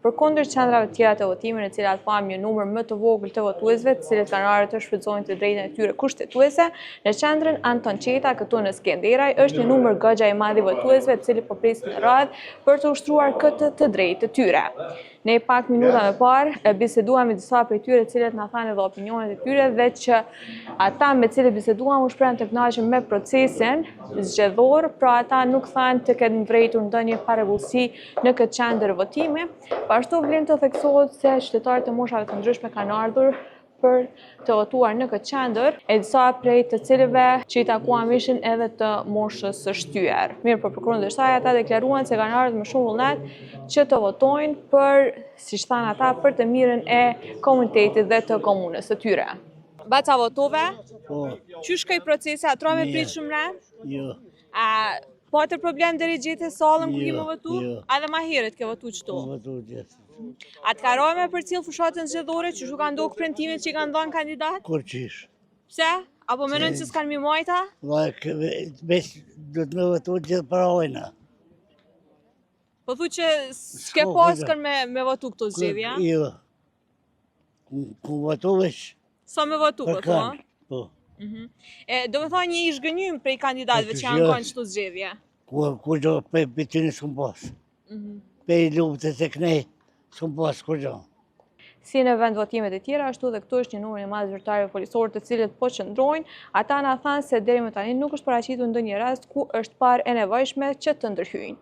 përkundër qendrave tjera të votimit, në cilat pam një numër më të vogël të votuesve, të cilët kanë ardhur të shfrytëzojnë të drejtën e tyre kushtetuese, në qendrën Anton Qeta këtu në Skenderaj është një numër goxha i madh i votuesve, të cilët po presin në radhë për të ushtruar këtë të drejtë të tyre. Ne pak minuta më parë biseduam me disa prej tyre, të cilët na thanë edhe opinionet e tyre dhe që ata me të cilët biseduam u shprehen të kënaqur me procesin zgjedhor, pra ata nuk thanë të ketë mbërritur ndonjë parregullsi në këtë qendër votimi. Ashtu vlen të theksohet se qytetarët e moshave të ndryshme kanë ardhur për të votuar në këtë qendër, e disa prej të cilëve që i takuam ishin edhe të moshës së shtyer. Mirë, për përkundër kësaj ata deklaruan se kanë ardhur me shumë vullnet që të votojnë për, siç thanë ata, për të mirën e komunitetit dhe të komunës së tyre. Baca votove? Po, Qysh shkoi procesi? A trova me prit shumë re? jo, A patër problem deri gjete sallën ku Jo, kemi votu? jo. A dhe ma herët ke votu qëtu? po votu gjithë. A të karoj me për cilë fushatën zgjedhore që shu kanë ndokë premtimet që i kanë dhënë kandidat? Kur qish? Pse? Apo menon që s'kanë mi mojta? Veç du të me votu gjithë para ojna. Po thu që s'ke S'ko, paskën me votu këto zgjedhja? Jo. Ku votu veç Sa me votu, po për thu? kanë. Po, Do me thonë një ish gënjym prej kandidatëve që janë kanë qëto zgjedhje. ku gjo pe bitini s'kum pas. Pe i luftës e knej s'kum pas ku gjo. Si në vend votimet e tjera, ashtu dhe këtu është një numër i madh zyrtarëve polisorë të cilët po qëndrojnë. Ata na thanë se deri më tani nuk është paraqitur ndonjë rast ku është parë e nevojshme që të ndërhyjnë.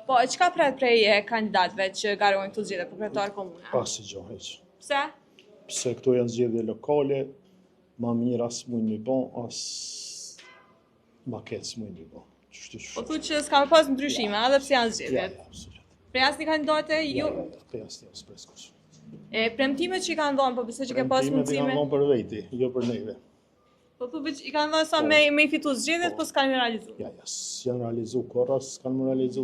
Po, çka pret prej kandidatëve që garojnë këtu zgjedhje për kryetar komune? Asë gjë heq. Pse? Pse këto janë zgjedhje lokale, ma mirë as mund një bon, as ma ketë s'mund një bon. Po thu që s'ka me pas ndryshime, edhe pse janë zgjedhjet. Absolut. Prej asnjë kandidate, ju Pe asë një s'pres kush. premtimet që i kanë dhënë, po besoj që ke pas Premtimet i kanë mundësime. dhënë për veti, jo për neve. Po thu që i kanë dhënë sa me i fitu zgjedhjet, po s'kanë realizuar. Ja, s'janë realizu korra, s'kanë më realizu